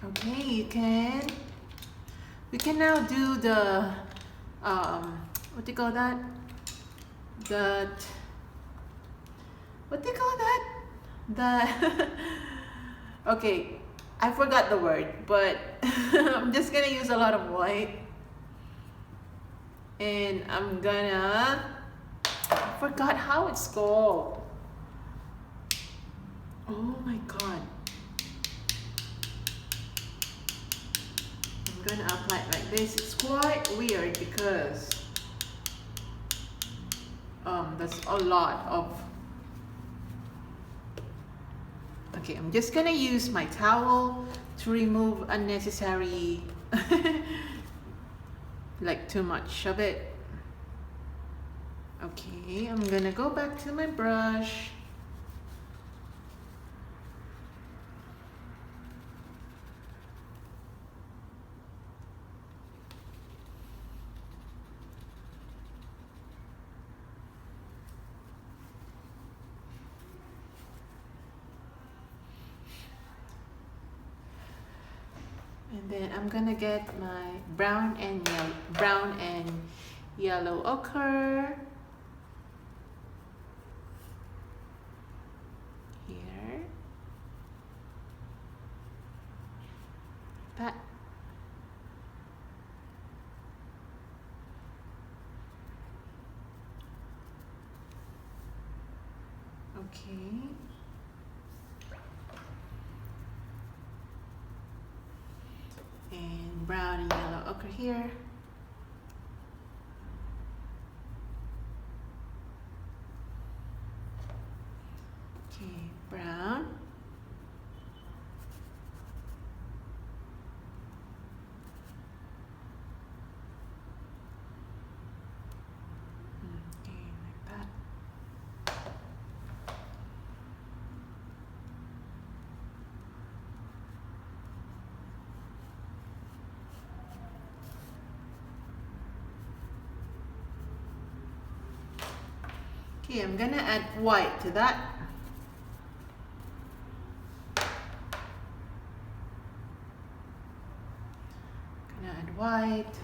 Okay, we can now do the what do you call that? What do you call that? Okay, I forgot the word, but I'm just gonna use a lot of white. And I'm gonna, I forgot how it's called. Oh my god. I'm gonna apply it like this. It's quite weird because there's a lot of. Okay, I'm just gonna use my towel to remove unnecessary like too much of it. Okay, I'm gonna go back to my brush. And then I'm gonna get my brown and yellow ochre here. That. Okay. And brown and yellow ochre here. Okay, brown. Okay, like that. Okay, I'm gonna add white to that. Gonna add white.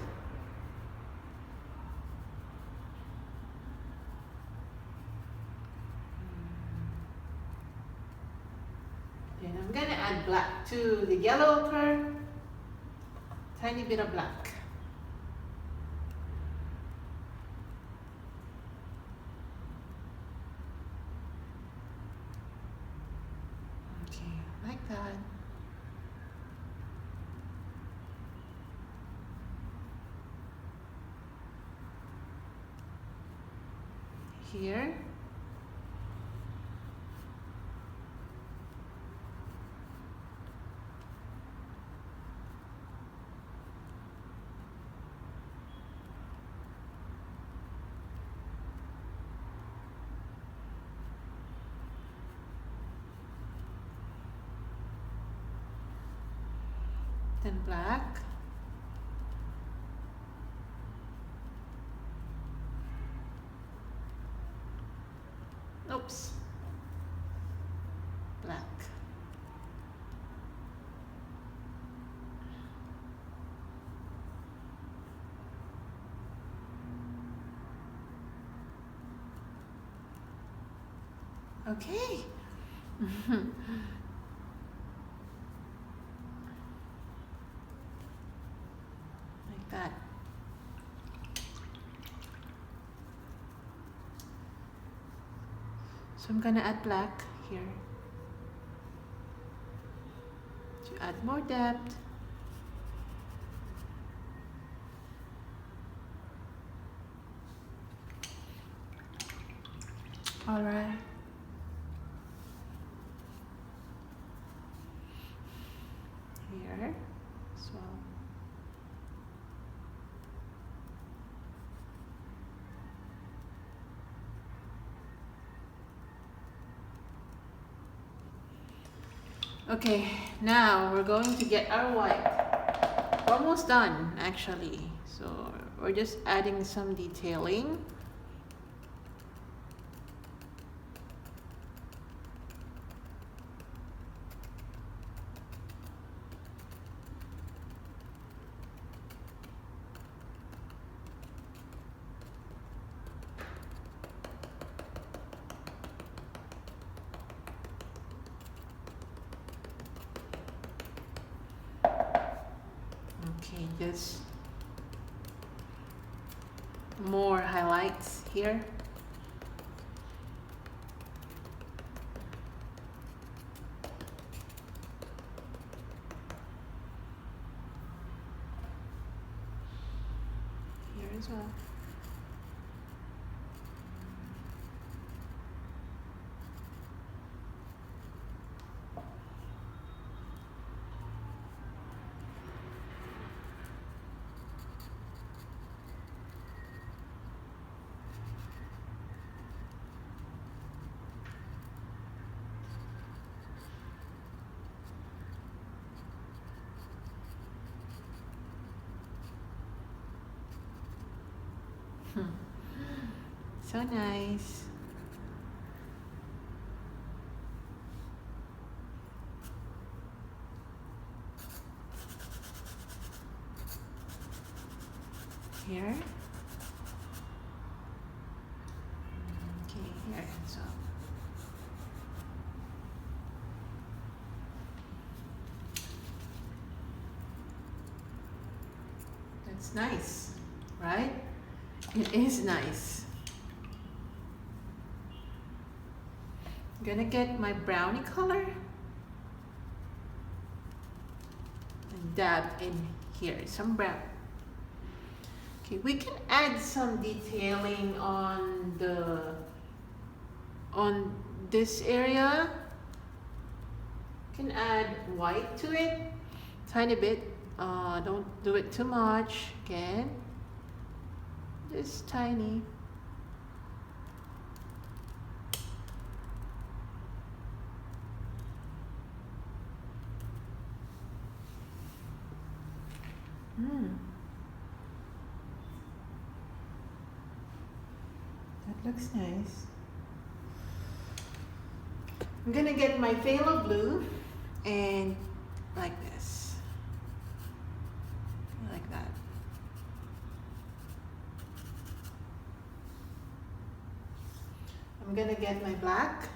Then I'm gonna add black to the yellow ochre. Tiny bit of black. Like that. Here. Then black. Okay. Like that. So I'm gonna add black here to add more depth. All right. Here as well. Okay, now we're going to get our white. Almost done actually. So we're just adding some detailing. Okay, just more highlights here. Here as well. So nice. Here. Okay, here so. That's nice, right? It is nice. I'm gonna get my brownie color and dab in here some brown. Okay, we can add some detailing on this area. Can add white to it, tiny bit. Don't do it too much. Again, just tiny. That looks nice. I'm gonna get my phthalo blue and like this. Like that. I'm gonna get my black.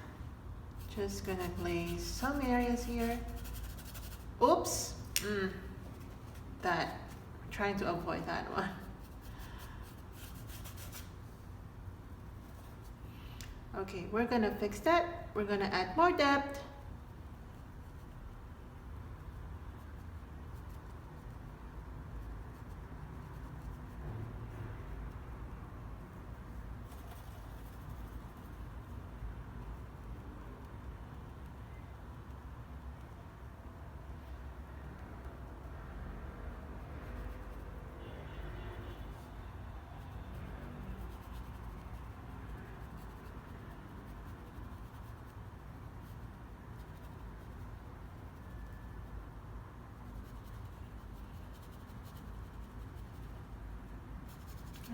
Just gonna glaze some areas here. Oops. That. Trying to avoid that one. Okay, we're gonna fix that. We're gonna add more depth.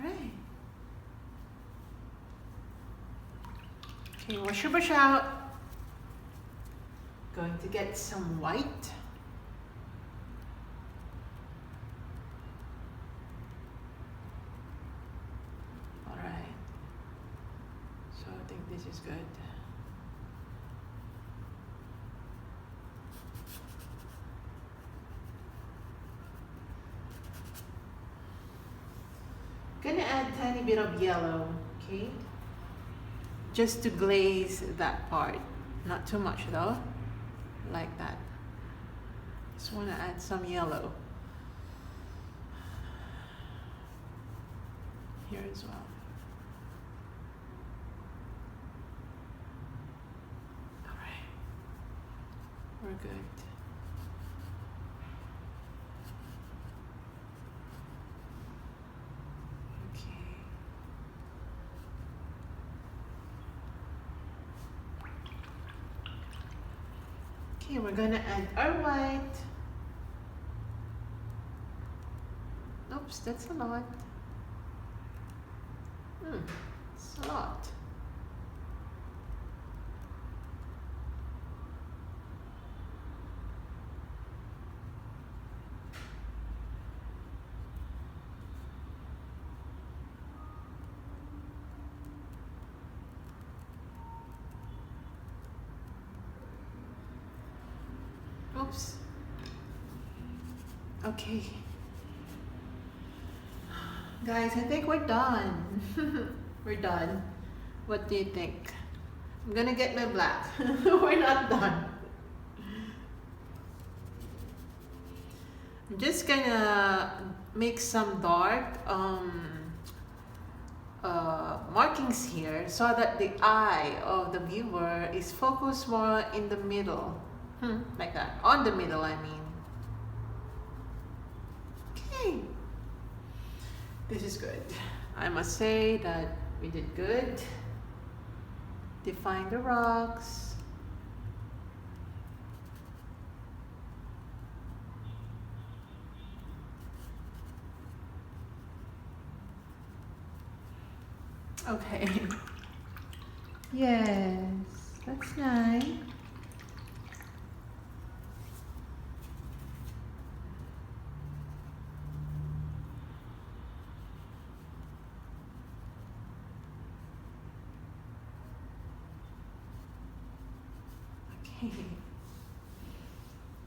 Right. Okay, wash your brush out. Going to get some white. All right. So I think this is good. Gonna add a tiny bit of yellow, okay? Just to glaze that part. Not too much though, like that. Just wanna add some yellow here as well. All right, we're good. Okay, we're gonna add our white. Oops, that's a lot. It's a lot. Oops. Okay. Guys, I think we're done. We're done. What do you think? I'm gonna get my black. We're not done. I'm just gonna make some dark markings here so that the eye of the viewer is focused more in the middle. Like that. On the middle, I mean. Okay. This is good. I must say that we did good. Define the rocks. Okay. Yes, that's nice.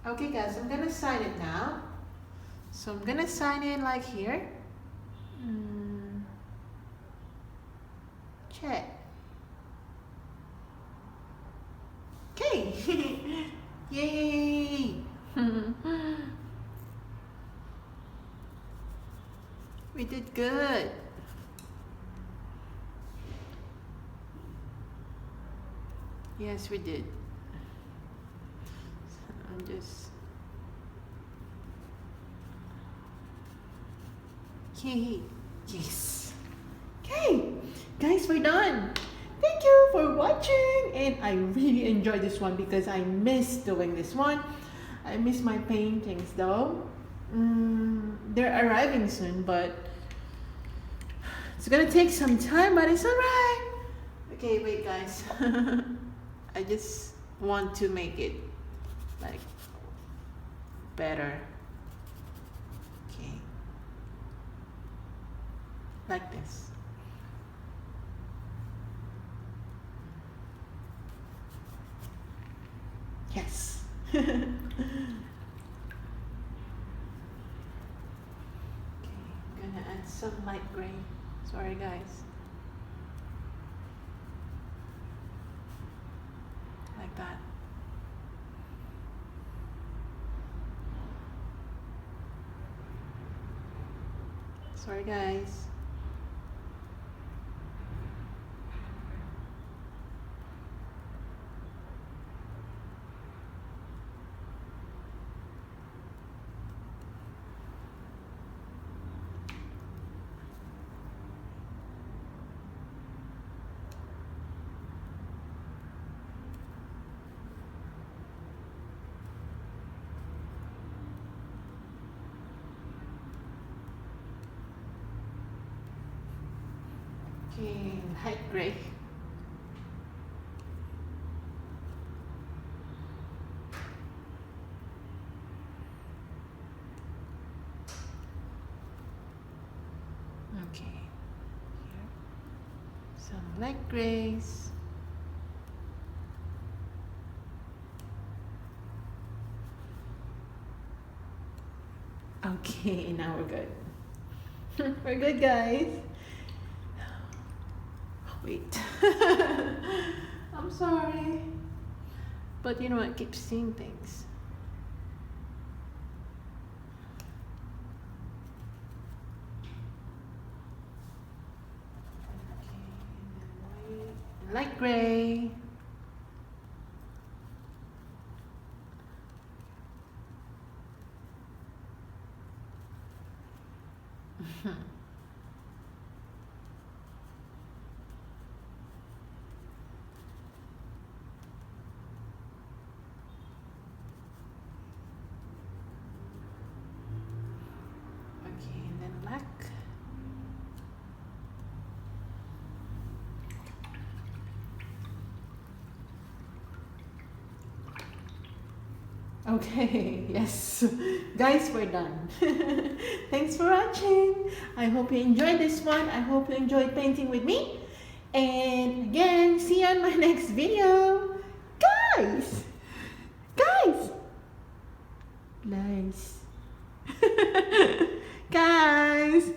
Okay guys, I'm gonna sign it now. So I'm gonna sign it like here. Cheche. Okay. Yay! We did good. Yes, we did. I'm just... Yay! Yes! Okay! Guys, we're done! Thank you for watching! And I really enjoyed this one because I miss doing this one. I miss my paintings though. They're arriving soon, but it's gonna take some time, but it's alright! Okay, wait guys. I just want to make it like better. Okay, like this. Yes. Okay, I'm gonna add some light gray. Sorry guys. Like that. Sorry guys. Okay, light gray. Okay, here some light grays. Okay, now we're good. We're good, guys. Wait. I'm sorry. But you know, I keep seeing things. Okay, and then white, light gray. Okay, and then black. Okay, yes. Guys, we're done. Thanks for watching. I hope you enjoyed this one. I hope you enjoyed painting with me. And again, see you on my next video. Guys! Guys! Guys! Guys!